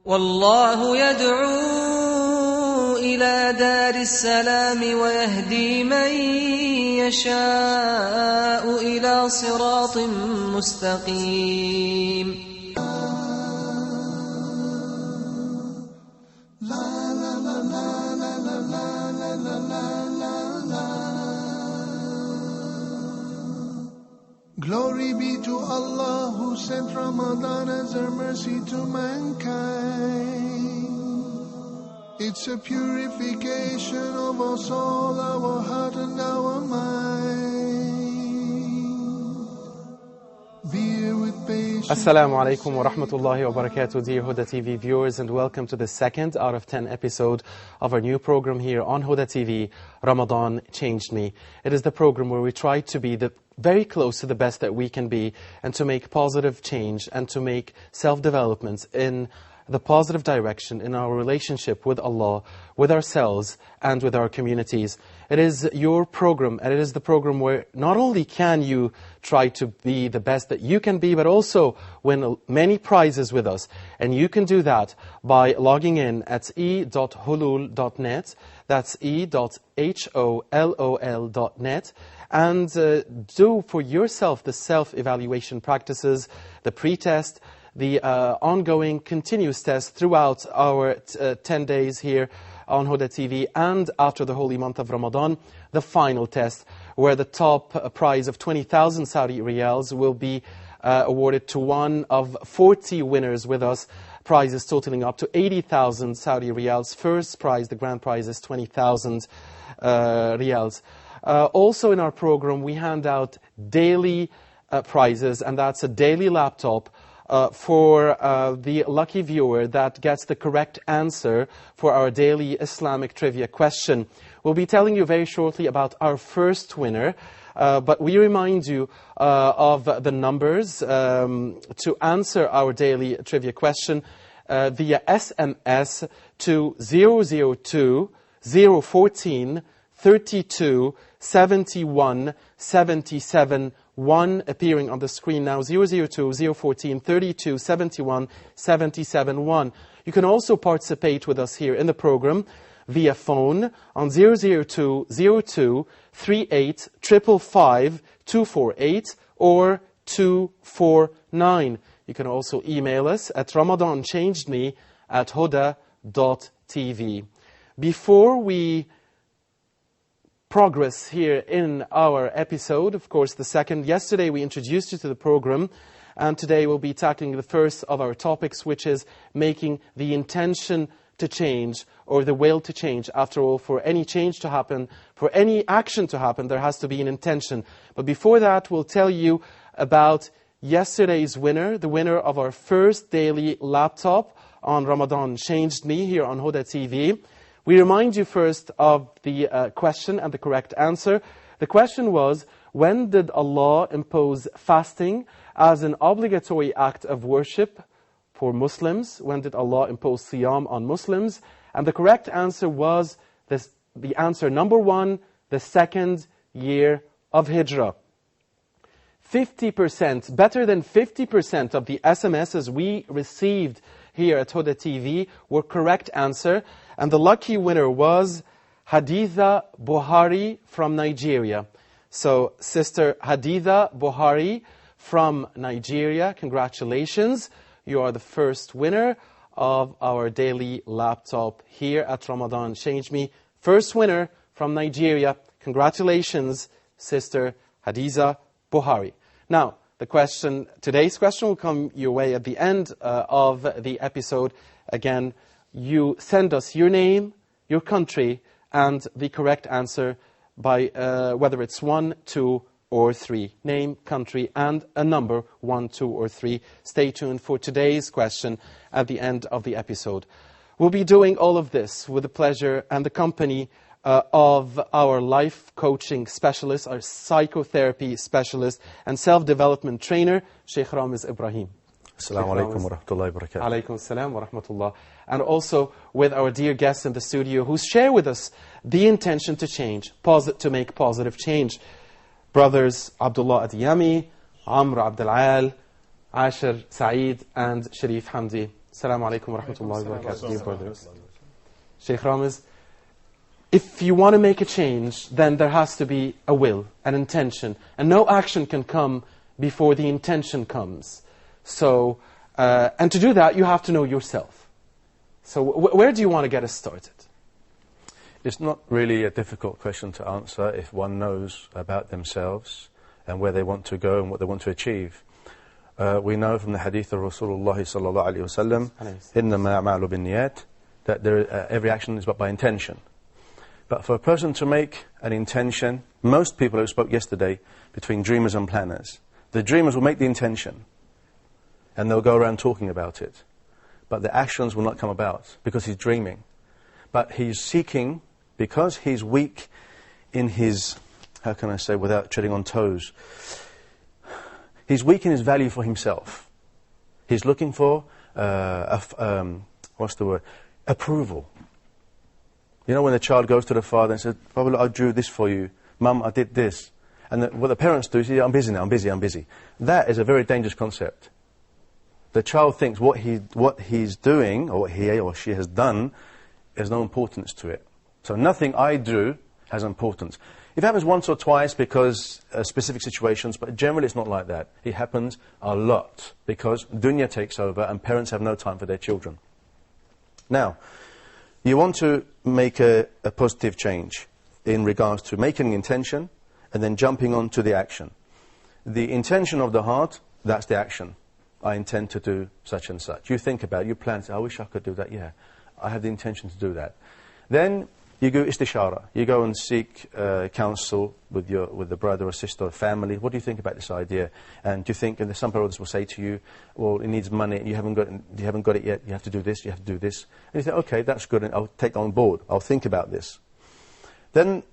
والله يدعو إلى دار السلام ويهدي من يشاء إلى صراط مستقيم. Glory be to Allah who sent Ramadan as a mercy to mankind. It's a purification of our soul, our heart and our mind. Bear with patience. Assalamu alaikum wa rahmatullahi wa barakatuh, dear Huda TV viewers, and welcome to the second out of 10 episode of our new program here on Huda TV, Ramadan Changed Me. It is the program where we try to be very close to the best that we can be, and to make positive change and to make self-developments in the positive direction in our relationship with Allah, with ourselves and with our communities. It is your program, and it is the program where not only can you try to be the best that you can be, but also win many prizes with us. And you can do that by logging in at e.hulul.net, that's e.holol.net, and do for yourself the self-evaluation practices, the pre-test, the ongoing continuous test throughout our 10 days here on Huda TV, and after the holy month of Ramadan, the final test, where the top prize of 20,000 Saudi riyals will be awarded to one of 40 winners with us. Prizes totaling up to 80,000 Saudi riyals. First prize, the grand prize, is 20,000 riyals. Also in our program, we hand out daily prizes, and that's a daily laptop for the lucky viewer that gets the correct answer for our daily Islamic trivia question. We'll be telling you very shortly about our first winner, but we remind you of the numbers to answer our daily trivia question via SMS to 002 014 32 71 77 1, appearing on the screen now, 002 014 32 71 77 1. You can also participate with us here in the program via phone on 002 02 38 555 248 or 249. You can also email us at ramadanchangedme@huda.tv. Before we progress here in our episode, of course the second, yesterday we introduced you to the program, and today we'll be tackling the first of our topics, which is making the intention to change, or the will to change. After all, for any change to happen, for any action to happen, there has to be an intention. But before that, we'll tell you about yesterday's winner, the winner of our first daily laptop on Ramadan Changed Me here on Huda TV. We remind you first of the question and the correct answer. The question was, when did Allah impose fasting as an obligatory act of worship for Muslims? When did Allah impose siyam on Muslims? And the correct answer was the answer number 1, the second year of Hijrah. 50%, better than 50% of the SMSs we received here at Huda TV were correct answer. And the lucky winner was Haditha Buhari from Nigeria. So, Sister Haditha Buhari from Nigeria, congratulations. You are the first winner of our daily laptop here at Ramadan Changed Me. First winner from Nigeria. Congratulations, Sister Haditha Buhari. Now, today's question will come your way at the end of the episode. Again, you send us your name, your country, and the correct answer by whether it's 1, 2, or 3. Name, country, and a number, 1, 2, or 3. Stay tuned for today's question at the end of the episode. We'll be doing all of this with the pleasure and the company of our life coaching specialist, our psychotherapy specialist, and self-development trainer, Sheikh Ramiz Ibrahim. Assalamu alaikum wa rahmatullahi wa barakatuh. Alaikum assalam wa rahmatullah. And also with our dear guests in the studio who share with us the intention to change, to make positive change. Brothers Abdullah Adiyami, Amr Abdul Al, Ashir Saeed, and Sharif Hamdi. Assalamu alaikum wa rahmatullahi wa barakatuh, dear brothers. Sheikh Ramiz, if you want to make a change, then there has to be a will, an intention, and no action can come before the intention comes. So, and to do that, you have to know yourself. So, where do you want to get us started? It's not really a difficult question to answer if one knows about themselves and where they want to go and what they want to achieve. We know from the hadith of Rasulullah sallallahu alaihi wasallam, إِنَّمَا أَعْمَالُ بِالنِّيَّاتِ, that every action is but by intention. But for a person to make an intention, most people who spoke yesterday between dreamers and planners, the dreamers will make the intention and they'll go around talking about it. But the actions will not come about because he's dreaming. But he's seeking, because he's weak in his, how can I say without treading on toes, he's weak in his value for himself. He's looking for, what's the word? Approval. You know when the child goes to the father and says, Papa, look, I drew this for you. Mum, I did this. And what the parents do is, I'm busy now, I'm busy. That is a very dangerous concept. The child thinks what he's doing, or what he or she has done, has no importance to it. So nothing I do has importance. It happens once or twice because specific situations, but generally it's not like that. It happens a lot because dunya takes over and parents have no time for their children. Now, you want to make a positive change in regards to making an intention and then jumping on to the action. The intention of the heart, that's the action. I intend to do such and such. You think about it, you plan, I wish I could do that, yeah. I have the intention to do that. Then you go istishara. You go and seek counsel with the brother or sister or family. What do you think about this idea? And do you think, and some brothers will say to you, well, it needs money, you haven't got it yet, you have to do this, you have to do this. And you think, okay, that's good, and I'll take on board, I'll think about this. Then,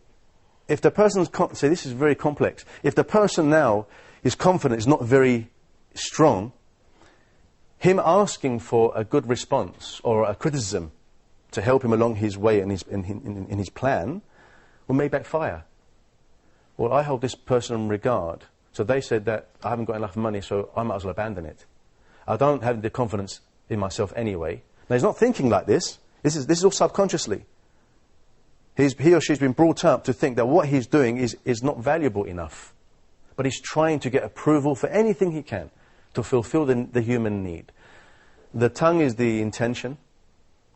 if the person's, say this is very complex, if the person now is confident, is not very strong, him asking for a good response or a criticism to help him along his way in his plan will may backfire. Well, I hold this person in regard, so they said that I haven't got enough money, so I might as well abandon it. I don't have the confidence in myself anyway. Now, he's not thinking like this. This is all subconsciously. He or she's been brought up to think that what he's doing is not valuable enough. But he's trying to get approval for anything he can to fulfill the human need. The tongue is the intention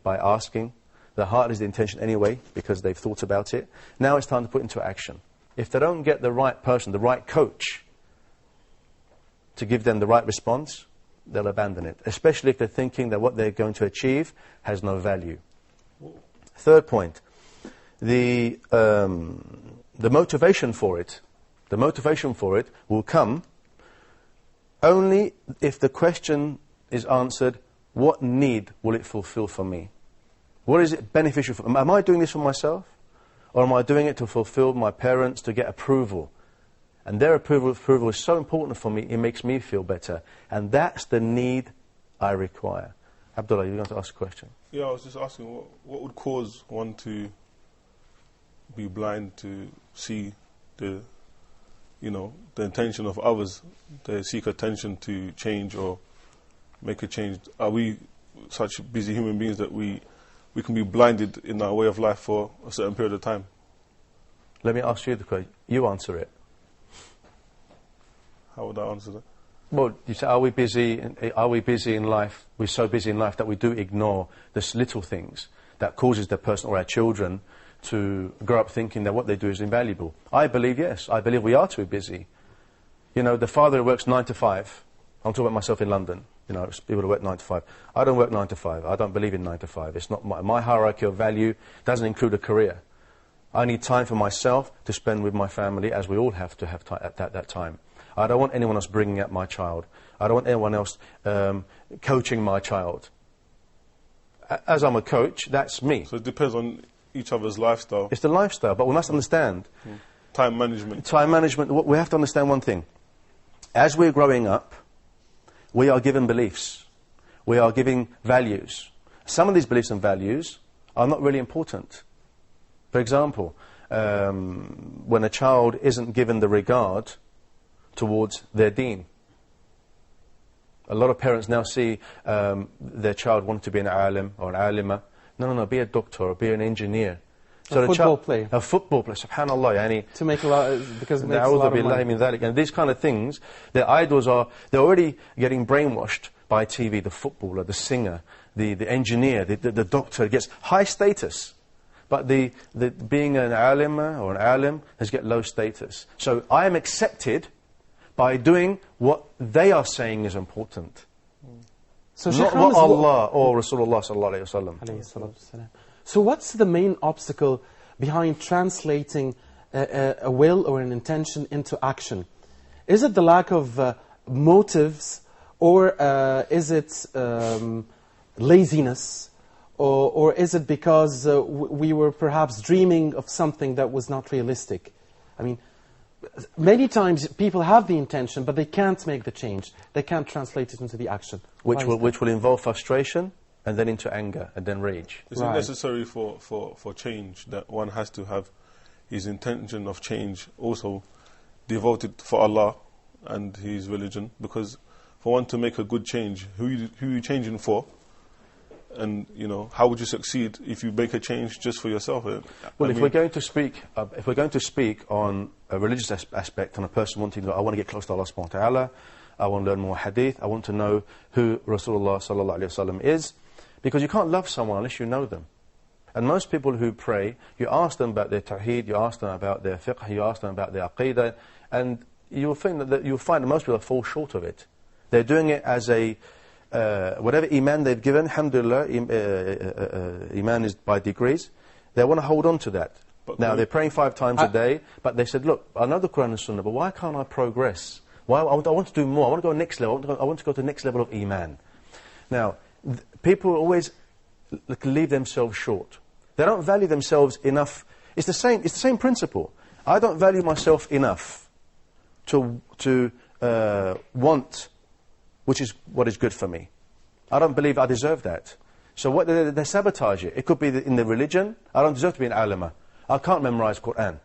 by asking. The heart is the intention anyway because they've thought about it. Now it's time to put into action. If they don't get the right person, the right coach to give them the right response, they'll abandon it. Especially if they're thinking that what they're going to achieve has no value. Third point, the motivation for it. The motivation for it will come only if the question is answered, what need will it fulfill for me? What is it beneficial for? Am I doing this for myself? Or am I doing it to fulfill my parents, to get approval? And their approval is so important for me, it makes me feel better. And that's the need I require. Abdullah, you're going to ask a question? Yeah, I was just asking, what would cause one to be blind to see the intention of others? They seek attention to change or make a change. Are we such busy human beings that we can be blinded in our way of life for a certain period of time? Let me ask you the question. You answer it. How would I answer that? Well, you say, are we busy in life? We're so busy in life that we do ignore the little things that causes the person or our children to grow up thinking that what they do is invaluable. I believe, yes, I believe we are too busy. You know, the father who works 9 to 5, I'm talking about myself in London, people who work 9 to 5. I don't work 9 to 5. I don't believe in 9 to 5. It's not my hierarchy of value doesn't include a career. I need time for myself to spend with my family, as we all have to have at that time. I don't want anyone else bringing up my child. I don't want anyone else coaching my child. As I'm a coach, that's me. So it depends on each other's lifestyle. It's the lifestyle, but we must understand. Time management. Time management, we have to understand one thing. As we're growing up, we are given beliefs. We are given values. Some of these beliefs and values are not really important. For example, when a child isn't given the regard towards their deen, A lot of parents now see their child wanting to be an alim or an alima. No, be a doctor or be an engineer. A football player. A football player, subhanallah. Yani, to make a lot, because it makes a lot of money. And these kind of things, their idols they're already getting brainwashed by TV. The footballer, the singer, the engineer, the doctor gets high status. But the being an alima or an alim has got low status. So I am accepted by doing what they are saying is important. So not what Allah or Rasulullah sallallahu alayhi wasallam. So what's the main obstacle behind translating a will or an intention into action? Is it the lack of motives, or is it laziness, or is it because we were perhaps dreaming of something that was not realistic? I mean, many times people have the intention, but they can't make the change. They can't translate it into the action. Which will involve frustration, and then into anger, and then rage. Is it necessary for change that one has to have his intention of change also devoted for Allah and His religion? Because for one to make a good change, who are you changing for? And how would you succeed if you make a change just for yourself? Well, if we're going to speak on a religious aspect, on a person wanting I want to get close to Allah subhanahu wa ta'ala, I want to learn more hadith, I want to know who Rasulullah sallallahu alayhi wa sallam is, because you can't love someone unless you know them. And most people who pray, you ask them about their tawheed, you ask them about their fiqh, you ask them about their aqidah, and you'll find that most people fall short of it. They're doing it as a whatever iman they've given, alhamdulillah, iman is by degrees. They want to hold on to that. Now, they're praying 5 times a day, but they said, look, I know the Quran and Sunnah, but why can't I progress? I want to do more. I want to go next level. I want to go to the next level of iman. Now, people always leave themselves short. They don't value themselves enough. It's the same principle. I don't value myself enough to want which is what is good for me. I don't believe I deserve that. So what they sabotage it. It could be in the religion. I don't deserve to be an alima. I can't memorize Quran.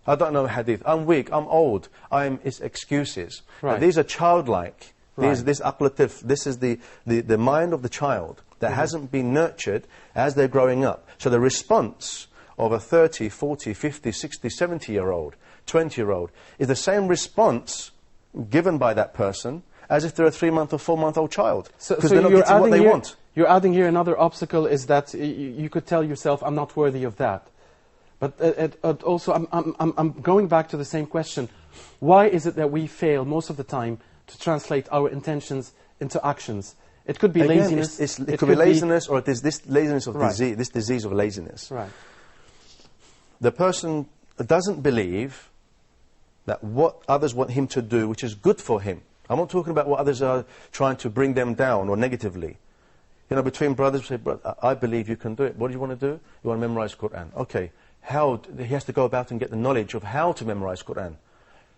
I don't know hadith. I'm weak. I'm old. It's excuses. Right. These are childlike. Right. This aqlatif. This is the mind of the child that hasn't been nurtured as they're growing up. So the response of a 30, 40, 50, 60, 70-year-old, 20-year-old is the same response given by that person as if they're a 3-month or 4-month-old child. Because they're not getting what they want. You're adding here another obstacle is that you could tell yourself, I'm not worthy of that. But also, I'm going back to the same question. Why is it that we fail most of the time to translate our intentions into actions? It could be laziness. It could be laziness, or it is this laziness of disease, this disease of laziness. Right. The person doesn't believe that what others want him to do, which is good for him. I'm not talking about what others are trying to bring them down or negatively. Between brothers, we say, I believe you can do it. What do you want to do? You want to memorize Quran. Okay. He has to go about and get the knowledge of how to memorize Quran.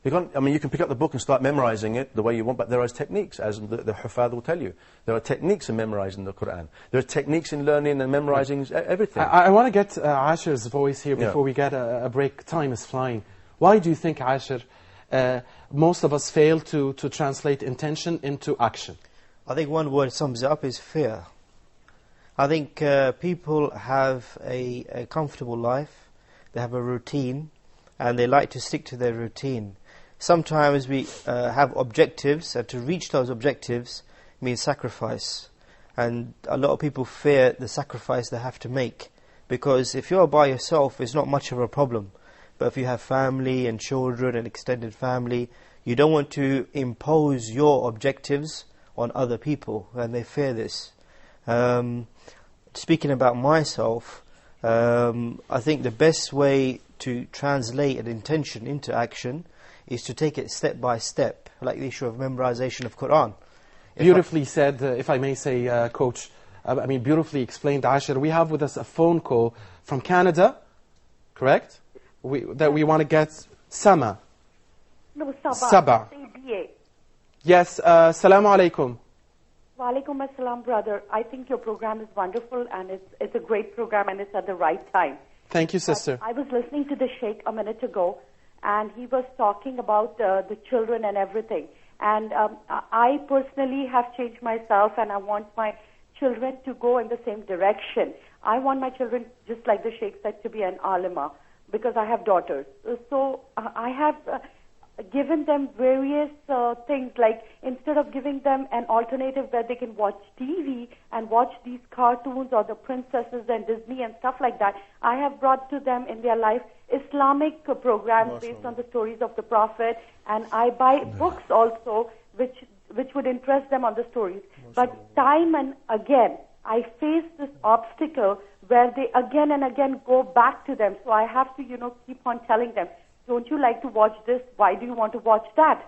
You can pick up the book and start memorizing it the way you want, but there are techniques, as the Hufadh will tell you. There are techniques in memorizing the Quran. There are techniques in learning and memorizing everything. I want to get Ashir's voice here before we get a break. Time is flying. Why do you think, Ashir, most of us fail to translate intention into action? I think one word sums it up is fear. I think people have a comfortable life, they have a routine, and they like to stick to their routine. Sometimes we have objectives, and to reach those objectives means sacrifice. And a lot of people fear the sacrifice they have to make. Because if you're by yourself, it's not much of a problem. But if you have family and children and extended family, you don't want to impose your objectives on other people, and they fear this. Speaking about myself, I think the best way to translate an intention into action is to take it step by step, like the issue of memorization of Quran. Beautifully said, if I may say, Coach. Beautifully explained, Ashir. We have with us a phone call from Canada, correct? That we want to get Sama. No, Sabah. Sabah. Yes, Assalamu alaikum. Wa alaikum assalam, brother. I think your program is wonderful, and it's a great program, and it's at the right time. Thank you, sister. I was listening to the Sheikh a minute ago, and he was talking about the children and everything. And I personally have changed myself, and I want my children to go in the same direction. I want my children, just like the Sheikh said, to be an alima, because I have daughters. So I have given them various things, like instead of giving them an alternative where they can watch TV and watch these cartoons or the princesses and Disney and stuff like that, I have brought to them in their life Islamic programs based on the stories of the Prophet, and I buy books also which would interest them on the stories. But time and again, I face this obstacle where they again and again go back to them. So I have to, keep on telling them, don't you like to watch this? Why do you want to watch that?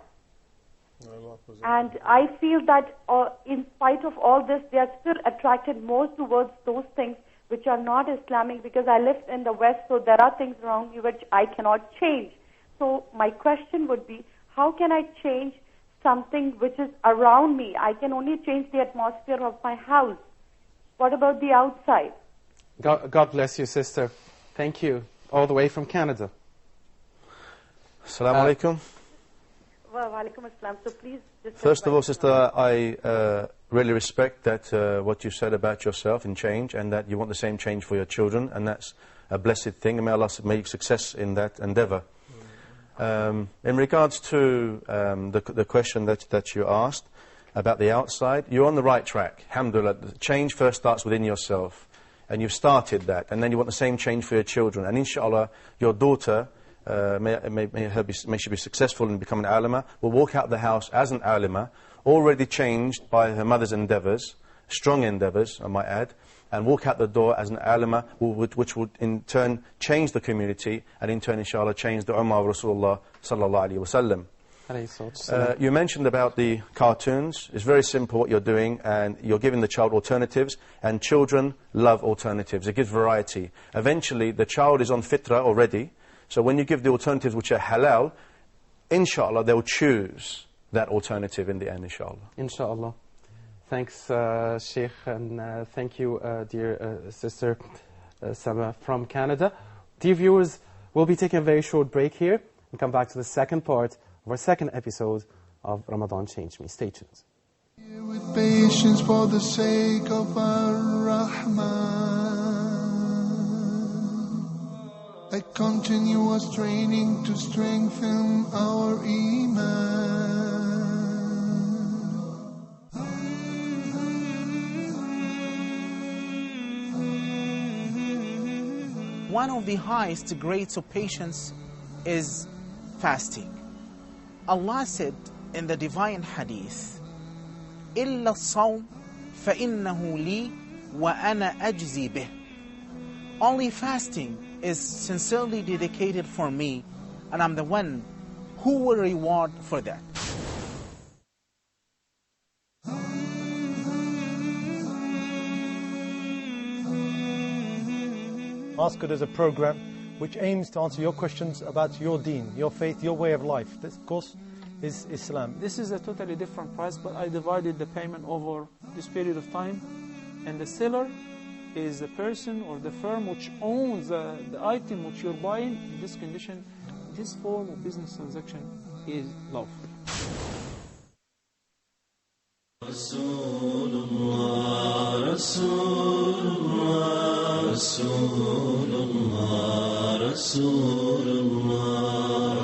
And I feel that in spite of all this, they are still attracted more towards those things which are not Islamic, because I live in the West, so there are things around me which I cannot change. So my question would be, how can I change something which is around me? I can only change the atmosphere of my house. What about the outside? God bless you, sister. Thank you. All the way from Canada. Assalamu alaikum. Well, walaikum assalam. So please just... First of all, sister, I really respect that what you said about yourself in change, and that you want the same change for your children, and that's a blessed thing, and may Allah make success in that endeavor. In regards to the question that you asked about the outside, you're on the right track. Alhamdulillah, the change first starts within yourself, and you've started that, and then you want the same change for your children, and inshallah, your daughter, may she be successful in becoming an alima, will walk out the house as an alima, already changed by her mother's endeavors, strong endeavors, I might add, and walk out the door as an alima, which would in turn change the community, and in turn, inshallah, change the ummah of Rasulullah sallallahu alaihi wasallam. You mentioned about the cartoons. It's very simple what you're doing, and you're giving the child alternatives, and children love alternatives. It gives variety. Eventually, the child is on fitrah already, so when you give the alternatives which are halal, inshallah, they'll choose that alternative in the end, inshallah. Inshallah. Thanks, Sheikh, and thank you, dear sister Sama from Canada. Dear viewers, we'll be taking a very short break here and come back to the second part of our second episode of Ramadan Changed Me. Stay tuned. With patience for the sake of Ar-Rahman, a continuous training to strengthen our Iman. One of the highest grades of patience is fasting. Allah said in the divine hadith, إِلَّا الصَّوْمِ فَإِنَّهُ لِي وَأَنَا أَجْزِي بِهِ. Only fasting is sincerely dedicated for me, and I'm the one who will reward for that. Ask Good is a program which aims to answer your questions about your deen, your faith, your way of life. This, of course, is Islam. This is a totally different price, but I divided the payment over this period of time, and the seller is the person or the firm which owns the item which you're buying. In this condition, this form of business transaction is lawful. Rasulullah, Rasulullah, Rasulullah, Rasulullah,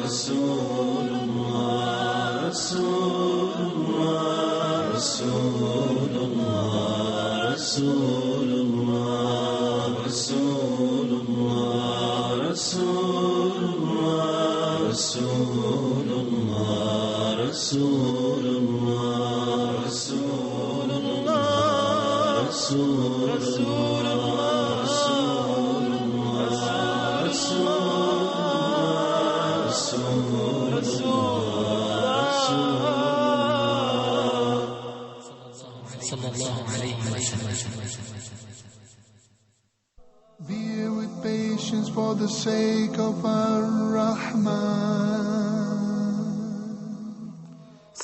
Rasulullah, Rasulullah, Rasulullah, Rasulullah, Rasulullah, Rasulullah, Rasulullah, Rasulullah, Rasulullah, Bear with patience for the sake of Ar-Rahman.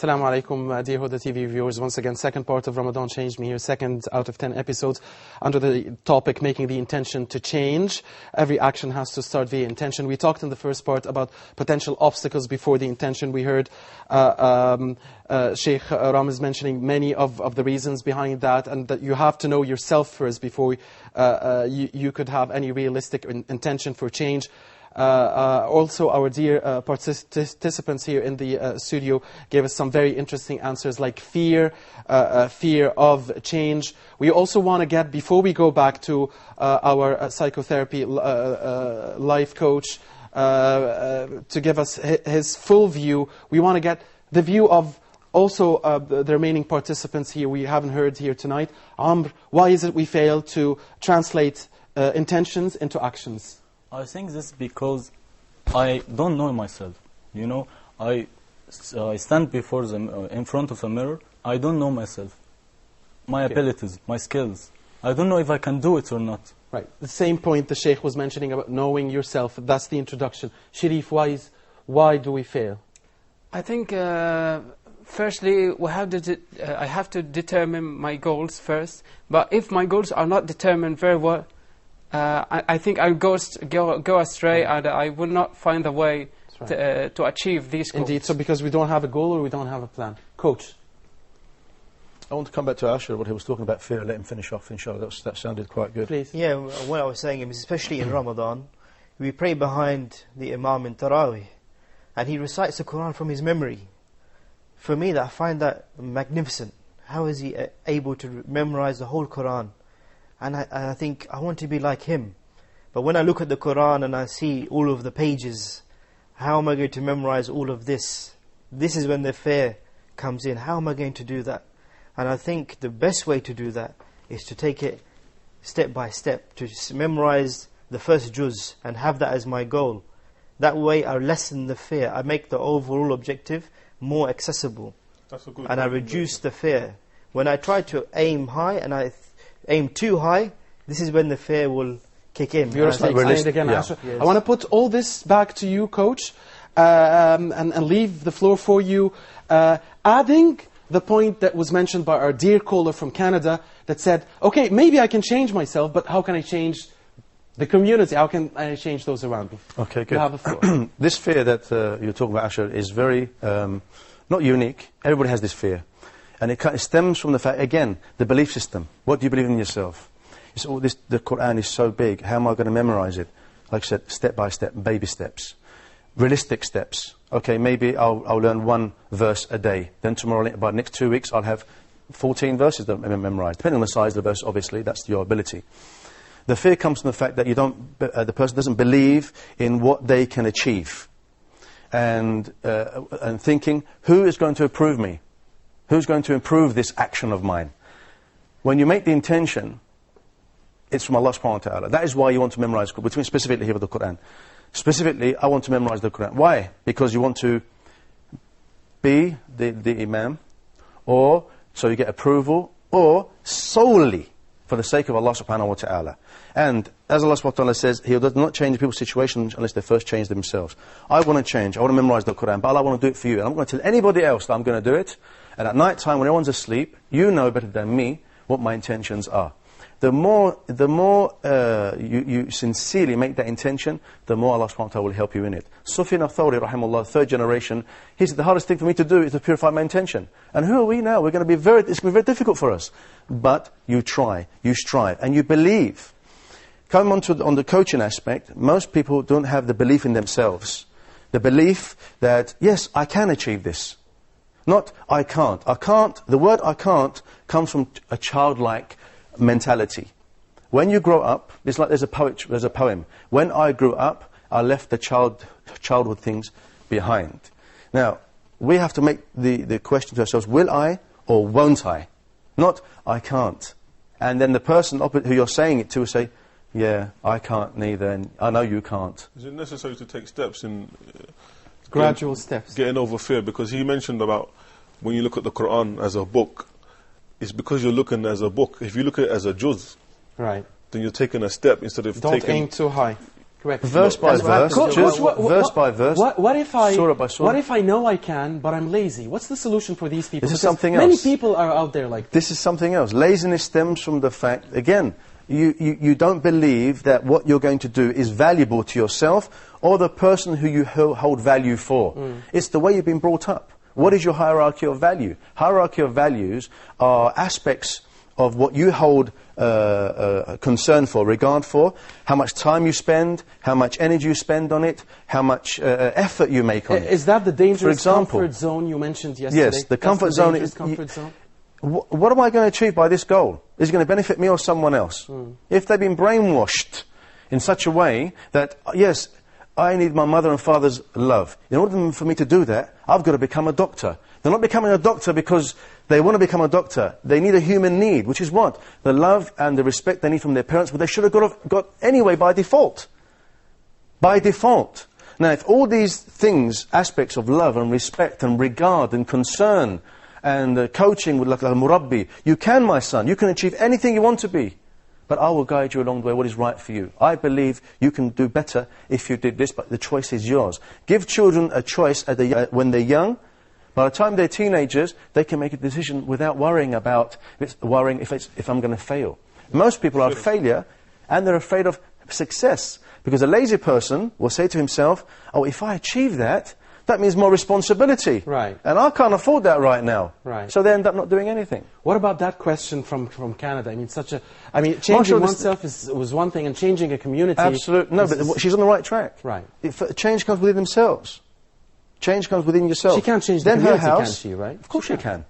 Assalamu alaikum, dear Huda TV viewers. Once again, second part of Ramadan Changed Me here, second out of 10 episodes under the topic Making the Intention to Change. Every action has to start via intention. We talked in the first part about potential obstacles before the intention. We heard Sheikh Ramiz mentioning many of the reasons behind that, and that you have to know yourself first before you could have any realistic intention for change. Also, our dear participants here in the studio gave us some very interesting answers, like fear of change. We also want to get, before we go back to our psychotherapy life coach, to give us his full view, we want to get the view of also the remaining participants here we haven't heard here tonight. Amr, why is it we fail to translate intentions into actions? I think this is because I don't know myself. You know, I stand before in front of a mirror. I don't know myself, my abilities, my skills. I don't know if I can do it or not. Right. The same point the Sheikh was mentioning about knowing yourself. That's the introduction. Sharif, why do we fail? I think, firstly, I have to determine my goals first. But if my goals are not determined very well, I think I'll go astray, and I will not find a way to achieve these goals. Indeed, so because we don't have a goal or we don't have a plan. Coach? I want to come back to Ashur, what he was talking about fear. Let him finish off, inshallah. That sounded quite good. Please. Yeah, what I was saying is, especially in Ramadan, we pray behind the Imam in Taraweeh, and he recites the Quran from his memory. For me, I find that magnificent. How is he able to memorize the whole Quran? And I think I want to be like him. But when I look at the Quran and I see all of the pages, how am I going to memorize all of this? This is when the fear comes in. How am I going to do that? And I think the best way to do that is to take it step by step, to memorize the first juz and have that as my goal. That way I lessen the fear. I make the overall objective more accessible. That's a good and I reduce the fear. When I try to aim high and I aim too high, this is when the fear will kick in. I want to put all this back to you, Coach, and leave the floor for you. Adding the point that was mentioned by our dear caller from Canada that said, okay, maybe I can change myself, but how can I change the community? How can I change those around me? Okay, good. You have the floor. This fear that you're talking about, Ashur, is very, not unique. Everybody has this fear. And it stems from the fact, again, the belief system. What do you believe in yourself? It's all this, the Quran is so big, how am I going to memorize it? Like I said, step by step, baby steps. Realistic steps. Okay, maybe I'll learn one verse a day. Then tomorrow, by the next 2 weeks, I'll have 14 verses that I've memorized. Depending on the size of the verse, obviously, that's your ability. The fear comes from the fact that the person doesn't believe in what they can achieve. And thinking, who is going to approve me? Who's going to improve this action of mine? When you make the intention, it's from Allah subhanahu wa ta'ala. That is why you want to memorize, specifically here with the Quran. Specifically, I want to memorize the Quran. Why? Because you want to be the Imam, or so you get approval, or solely for the sake of Allah subhanahu wa ta'ala. And as Allah subhanahu wa ta'ala says, He does not change people's situations unless they first change themselves. I want to change, I want to memorize the Quran, but Allah, I want to do it for you. And I'm going to tell anybody else that I'm going to do it. And at night time, when everyone's asleep, you know better than me what my intentions are. The more you sincerely make that intention, the more Allah subhanahu wa ta'ala will help you in it. Sufyan al-Thawri, rahimahullah, third generation, he said the hardest thing for me to do is to purify my intention. And who are we now? It's going to be very difficult for us. But you try, you strive, and you believe. Coming on the coaching aspect, most people don't have the belief in themselves. The belief that, yes, I can achieve this. Not, I can't. I can't, the word I can't comes from a childlike mentality. When you grow up, it's like there's a poem. When I grew up, I left the childhood things behind. Now, we have to make the question to ourselves, will I or won't I? Not, I can't. And then the person who you're saying it to will say, yeah, I can't neither, and I know you can't. Is it necessary to take steps in... gradual steps. Getting over fear, because he mentioned about when you look at the Quran as a book, it's because you're looking as a book. If you look at it as a juz, right, then you're taking a step instead of Don't aim too high. Correct. Verse by verse, verse by verse, what if I, surah by surah. What if I know I can, but I'm lazy? What's the solution for these people? This is Because something many else. people are out there like This is something else. Laziness stems from the fact, again, you don't believe that what you're going to do is valuable to yourself or the person who you hold value for. It's the way you've been brought up. What is your hierarchy of value? Hierarchy of values are aspects of what you hold concern for, regard for, how much time you spend, how much energy you spend on it, how much effort you make on it. Is that the dangerous For example, comfort zone you mentioned yesterday? Yes, the comfort zone is... zone? What am I going to achieve by this goal? Is it going to benefit me or someone else? If they've been brainwashed in such a way that, yes, I need my mother and father's love. In order for me to do that, I've got to become a doctor. They're not becoming a doctor because they want to become a doctor. They need a human need, which is what? The love and the respect they need from their parents, but they should have got anyway by default. By default. Now, if all these things, aspects of love and respect and regard and concern and coaching with like a murabbi, you can, my son, you can achieve anything you want to be. But I will guide you along the way what is right for you. I believe you can do better if you did this, but the choice is yours. Give children a choice when they're young. By the time they're teenagers, they can make a decision without worrying about if I'm going to fail. Most people are a failure, and they're afraid of success. Because a lazy person will say to himself, oh, if I achieve that, that means more responsibility. Right. And I can't afford that right now. Right. So they end up not doing anything. What about that question from Canada? I mean, changing oneself was one thing, and changing a community... Absolutely. No, but she's on the right track. Right. Change comes within themselves. Change comes within yourself. She can't change the community, can she, right? Of course she can.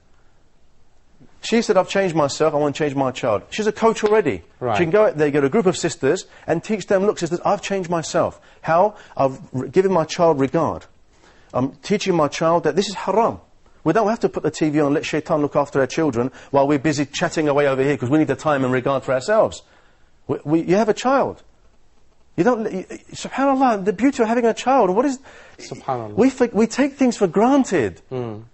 She said, I've changed myself, I want to change my child. She's a coach already. Right. She can go out there, get a group of sisters, and teach them, look, sisters, I've changed myself. How? I've given my child regard. I'm teaching my child that this is haram. We don't have to put the TV on and let shaitan look after our children while we're busy chatting away over here because we need the time and regard for ourselves. You have a child. You don't... SubhanAllah, the beauty of having a child. What is... SubhanAllah. We take things for granted. You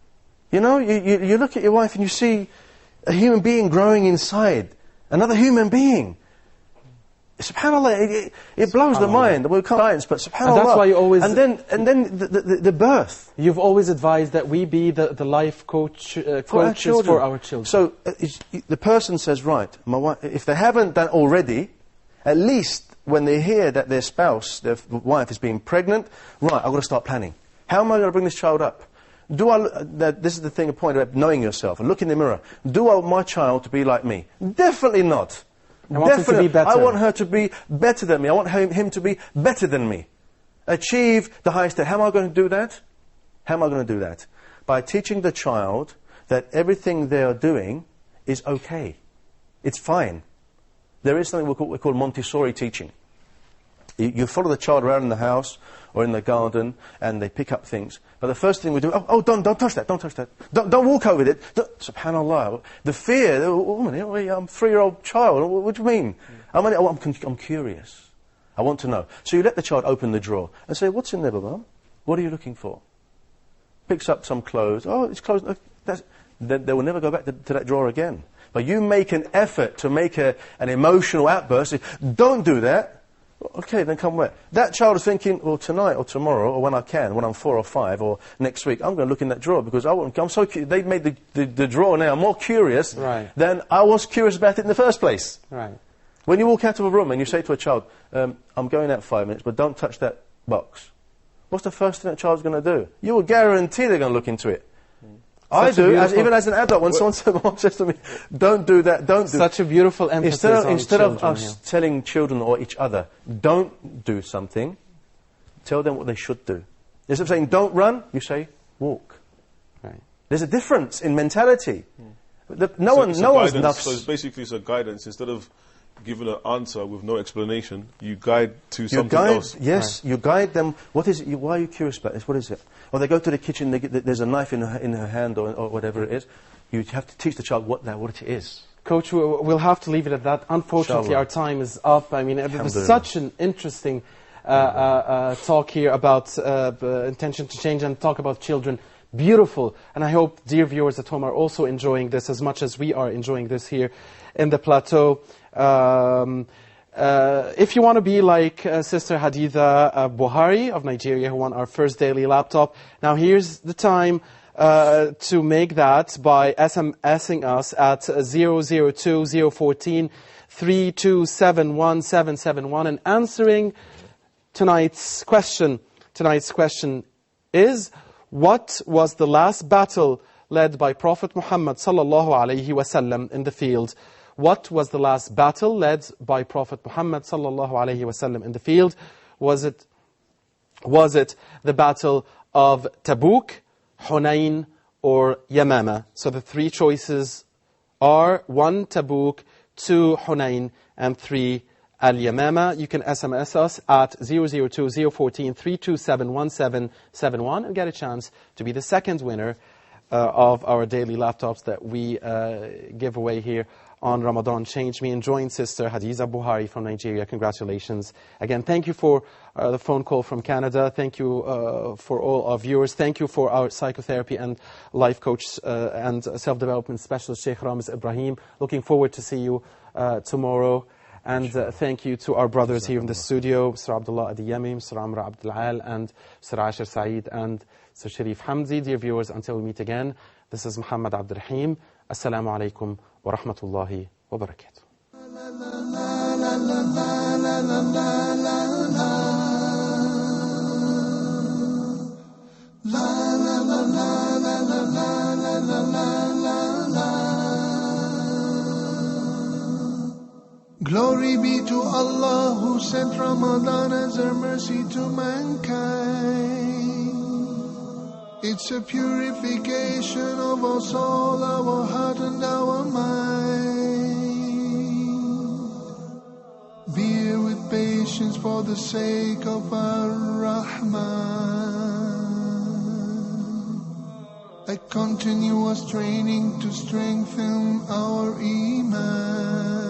know, you look at your wife and you see a human being growing inside. Another human being. SubhanAllah, it blows the mind. We can't science, but SubhanAllah. And that's why you always... And then the birth. You've always advised that we be the life coaches for our children. So the person says, right, my wife, if they haven't done already, at least when they hear that their spouse, their wife is being pregnant, right, I've got to start planning. How am I going to bring this child up? This is the thing, a point about knowing yourself and look in the mirror. Do I want my child to be like me? Definitely not. I want him to be better. I want her to be better than me. I want him to be better than me. Achieve the highest. How am I going to do that? How am I going to do that? By teaching the child that everything they are doing is okay. It's fine. There is something we call Montessori teaching. You follow the child around in the house or in the garden and they pick up things. But the first thing we do, don't touch that, don't touch that. Don't walk over it. SubhanAllah. The fear, I'm a 3-year-old child, what do you mean? I'm curious. I want to know. So you let the child open the drawer and say, what's in there, Baba? What are you looking for? Picks up some clothes. Oh, it's clothes. They will never go back to that drawer again. But you make an effort to make an emotional outburst. Don't do that. Okay, then come where? That child is thinking, well, tonight or tomorrow, or when I can, when I'm 4 or 5, or next week, I'm going to look in that drawer because I'm so curious. They've made the drawer now more curious than I was curious about it in the first place. Right. When you walk out of a room and you say to a child, I'm going out 5 minutes, but don't touch that box. What's the first thing that child's going to do? You will guarantee they're going to look into it. I do, even as an adult, when someone says to me, don't do that, don't do... Such a beautiful emphasis Instead of us telling children or each other, don't do something, tell them what they should do. Instead of saying, don't run, you say, walk. Right. There's a difference in mentality. No one's nuts. So basically it's a guidance. Instead of giving an answer with no explanation, you guide to something else. Yes, you guide them. What is it? Why are you curious about this? What is it? Or they go to the kitchen, there's a knife in her hand or whatever it is. You have to teach the child what it is. Coach, we'll have to leave it at that. Unfortunately, our time is up. I mean, it was such an interesting talk here about intention to change and talk about children. Beautiful. And I hope dear viewers at home are also enjoying this as much as we are enjoying this here in the plateau. If you want to be like Sister Haditha Buhari of Nigeria, who won our first daily laptop, now here's the time to make that by SMSing us at 002-014 3271771 and answering tonight's question. Tonight's question is, what was the last battle led by Prophet Muhammad sallallahu alaihi wasallam in the field? What was the last battle led by Prophet Muhammad sallallahu alaihi wasallam in the field? Was it the battle of Tabuk, Hunayn, or Yamama? So the three choices are 1 Tabuk, 2 Hunayn, and 3 Al-Yamama. You can SMS us at 002-014 3271771 and get a chance to be the second winner of our daily laptops that we give away here on Ramadan Change Me, and join Sister Haditha Buhari from Nigeria. Congratulations. Again, thank you for the phone call from Canada. Thank you for all our viewers. Thank you for our psychotherapy and life coach and self-development specialist, Sheikh Ramiz Ibrahim. Looking forward to see you tomorrow. And thank you to our brothers here in the studio, Mr. Abdullah Adiyami, Mr. Amr Abdul Al, and Mr. Ashir Saeed, and Mr. Sharif Hamdi. Dear viewers, until we meet again, this is Muhammad Abdul Rahim. Assalamu alaikum wa rahmatullahi wa barakatuh. Glory be to Allah who sent Ramadan as a mercy to mankind. It's a purification of our soul, our heart and our mind. Bear with patience for the sake of our Rahman. A continuous training to strengthen our Iman.